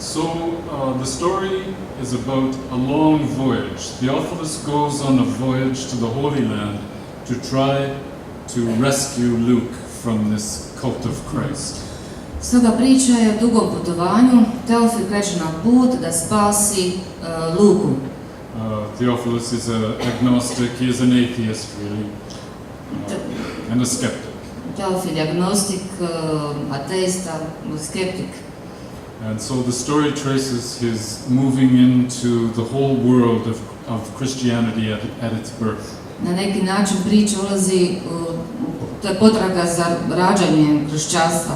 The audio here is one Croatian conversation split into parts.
So the story is about a long voyage. Theophilus goes on a voyage to the Holy Land to try to rescue Luke from this cult of Christ. Stoga priča je o dugom putovanju. Teofil kreće na put da spasi Luku. Theophilus is an agnostic, he is an atheist really, and a skeptic. Teofil je agnostik, ateista, skeptik. And so the story traces his moving into the whole world of Christianity at its birth. Na neki način priča ulazi, to je potraga za rađanjem kršćanstva.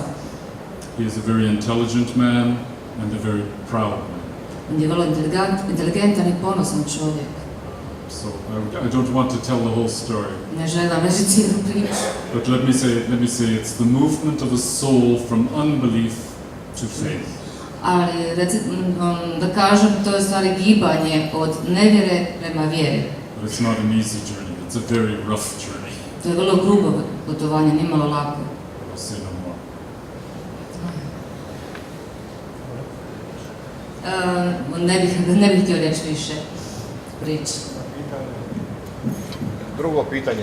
He is a very intelligent man and a very proud man. On je vrlo inteligentan i ponosan čovjek. So I don't want to tell the whole story. Ne želim reći cijelu priču. But let me say it's the movement of a soul from unbelief to faith. Ali da kažem, to je stvari gibanje od nevjere prema vjeri. But it's not an easy journey. It's a very rough journey. To je vrlo grubo putovanje, nimalo lako. I'll say no more. Ne bih htio reći više priče. Drugo pitanje.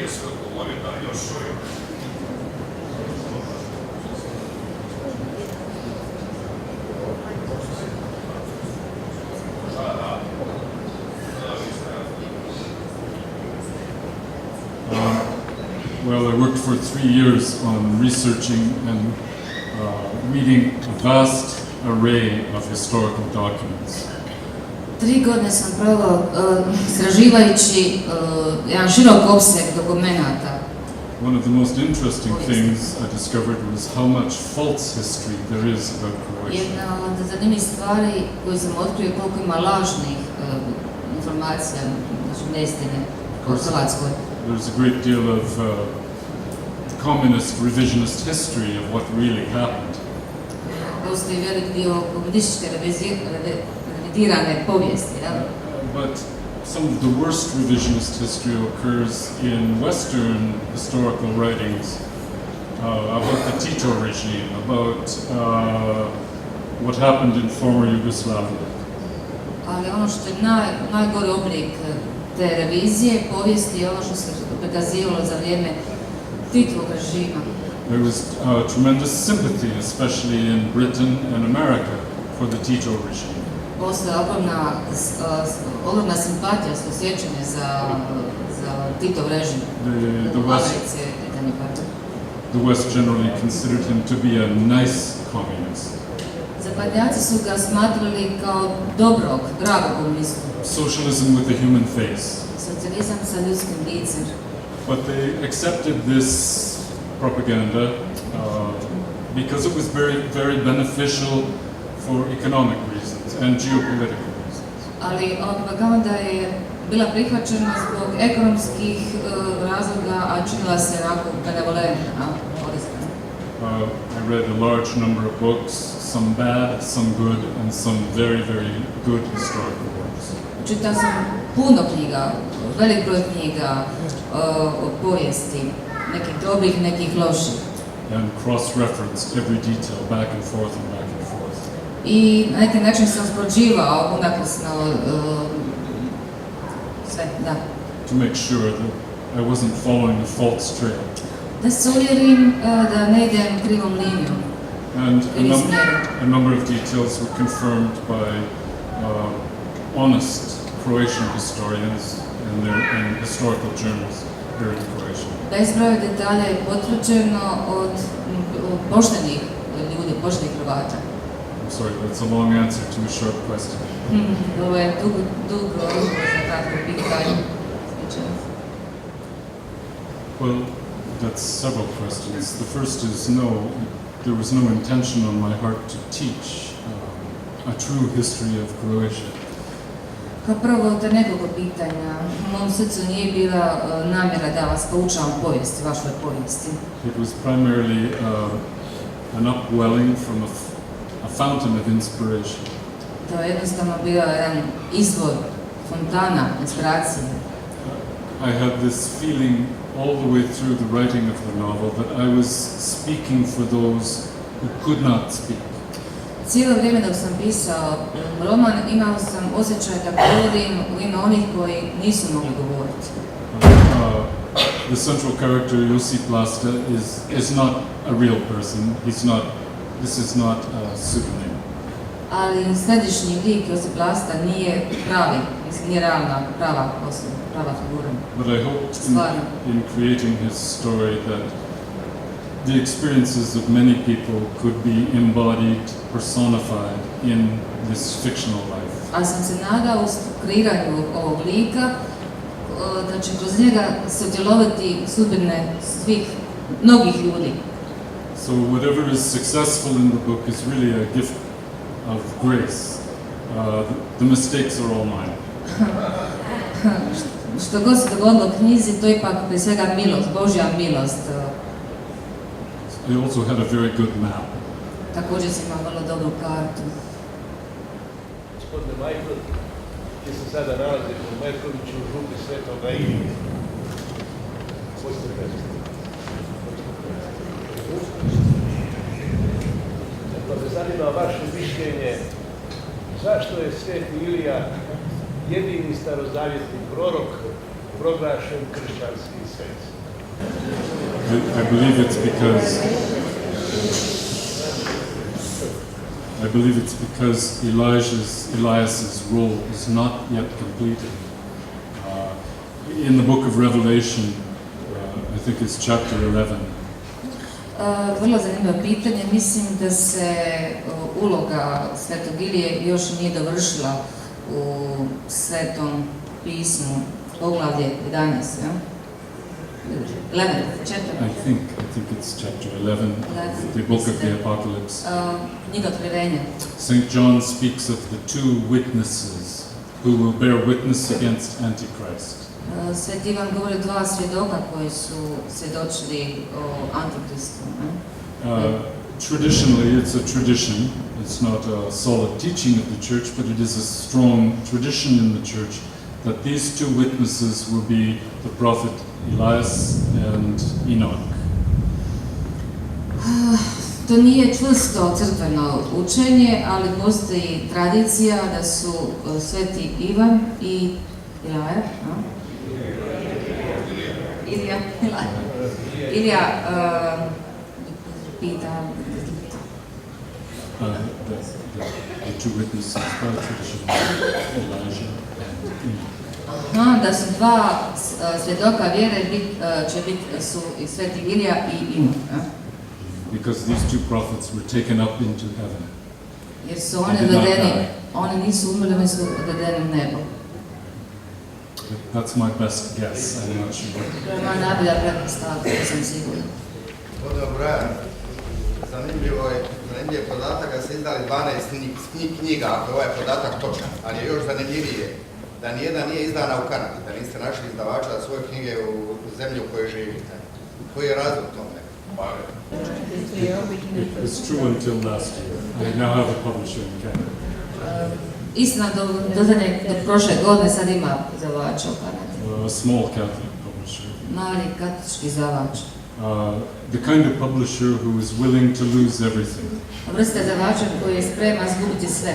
Jesi odgovorio da još uvijek? Well, I worked for 3 years on researching and reading a vast array of historical documents. 3 godine sam proveo istraživajući jedan širok opseg dokumenata. One of the most interesting things I discovered was how much false history there is about Croatia. Jedna od zanimljivih stvari koju sam otkrio koliko ima lažnih informacija, znači neistine o Hrvatskoj. There's a great deal of communist revisionist history of what really happened. Postoji velik dio komunističke revidirane povijesti. But some of the worst revisionist history occurs in Western historical writings about the Tito regime, about what happened in former Yugoslavia. Ali ono što je najgori oblik te revizije povijesti je ono što se prikazivalo za vrijeme Titovog režima. There was tremendous sympathy, especially in Britain and America, for the Tito regime. Postoje ogromna simpatija, osjećanje za Titov režim. The West generally considered him to be a nice communist. Zapadnjaci su ga smatrali kao dobrog, dragog komunistu. Socialism with a human face. Socijalizam sa ljudskim licem. But they accepted this propaganda because it was very, very beneficial for economic reasons and geopolitical reasons. Ali propaganda je bila prihvaćena zbog ekonomskih razloga, a činila se onako benevolentna, korisna. I read a large number of books, some bad, some good, and some very, very good historical works. Čitao sam puno knjiga, velik broj knjiga o povijesti, nekih dobrih, nekih loših. And cross-referenced every detail back and forth and back and forth. I na neki način sam uspoređivao unakrsno sve, da. To make sure that I wasn't following a false trail. Da se uvjerim da ne idem krivom linijom. And a number of details were confirmed by honest Croatian historians in historical journals here in Croatia. Bezbroj detalja je potvrđeno od poštenih ljudi, poštenih Hrvata. I'm sorry, that's a long answer to a short question. Ovo je dugo odgovor za kratko pitanje. Well, that's several questions. The first is no, there was no intention on my heart to teach a true history of Croatia. Kao prvo, to je nekoliko pitanja. U mom srcu nije bila namjera da vas poučavam povijesti, vašoj povijesti. It was primarily an upwelling from a fountain of inspiration. To je jednostavno bio jedan izvor, fontana, inspiracije. I had this feeling all the way through the writing of the novel that I was speaking for those who could not speak. Cijelo vrijeme dok sam pisao roman imao sam osjećaj da govorim u ime onih koji nisu mogli govoriti. The central character Jussi Plasta is not a real person. This is not a pseudonym. Ali središnji lik Josip Plasta nije pravi, mislim, nije realna, prava osoba, prava figura. But I hoped Stvarno. in creating his story that the experiences of many people could be embodied, personified in this fictional life. Ali sam se nadao u kreiranju ovog lika da će kroz njega se utjeloviti sudbine svih, mnogih ljudi. So whatever is successful in the book is really a gift of grace. The mistakes are all mine. Što god se dogodilo u knjizi, to je ipak prije svega milost, Božja milost. I also had a very good map. Također sam imao vrlo dobru kartu. Gospodine Michael, ti se sada nalaziš u Metkoviću u župi Svetoga Ilije. Možete kažete. Pa me zanima vaše mišljenje, zašto je Sveti Ilija jedini starozavjetni prorok proglašen kršćanskim svecem? I believe it's because Elias's role is not yet completed. In the book of Revelation, I think it's chapter 11. Vrlo zanimljivo pitanje. Mislim da se uloga Svetog Ilije još nije dovršila u Svetom pismu, poglavlje 11. Ja? 11, chapter. I think it's chapter 11, the book of the Apocalypse. Knjiga Otkrivenja. St. John speaks of the two witnesses who will bear witness against Antichrist. Sveti Ivan govori o dva svjedoka koji su svjedočili o Antikristu. Traditionally, it's a tradition. It's not a solid teaching of the church, but it is a strong tradition in the church that these two witnesses will be the prophet Elias and Enoch. To nije čvrsto crkveno učenje, ali postoji tradicija da su Sveti Ivan i Ilija pita the two witnesses by tradition, Elijah and Enoch. Da su dva svjedoka vjere će biti su i Sveti Ilija i Enoch. Because these two prophets were taken up into heaven. Jer su oni nisu umrli, oni su odvedeni u nebo. That's my best guess, I'm not sure. To je moja najbolja pretpostavka, nisam sigurna. Brian, zanimljiv je podatak da ste izdali 12 knjiga, ako je ovaj podatak točan, ali je još zanimljivije da nijedna nije izdana u Kanadi, da niste našli izdavača za svoje knjige u zemlji u kojoj živite. Koji je razlog tome? It's true until last year. I now have a publisher in Canada. Istina, do prošle godine sad ima izdavača u Kanadi. A small Catholic publisher. Mali katolički izdavač. The kind of publisher who is willing to lose everything. Vrsta izdavača koji je spreman izgubiti sve.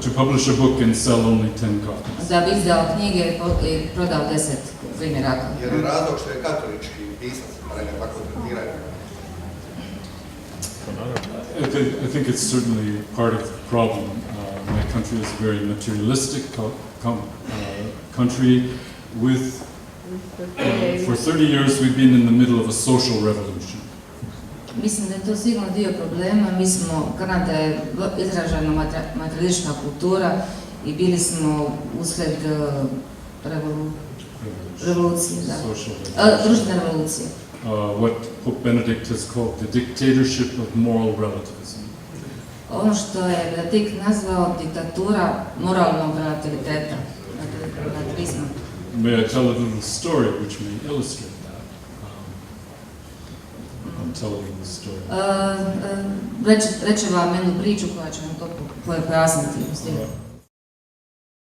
To publish a book and sell only 10 copies. Da bi izdao knjige i prodao 10 primjeraka. Jer je razlog što je katolički pisac, pa ne tako tretiraju. I think it's certainly part of the problem. My country is a very materialistic country with, for 30 years we've been in the middle of a social revolution. Mislim da je to sigurno dio problema. Mi smo, Kanada je izražena materialistička kultura i bili smo usred revolucije, društvene revolucije. What Pope Benedict has called the dictatorship of moral relativism. Ono što je Benedikt nazvao diktatura moralnog relativiteta, relativizma. May I tell a little story which may illustrate that? I'm telling you the story. Reći vam jednu priču koja će vam to pojasniti.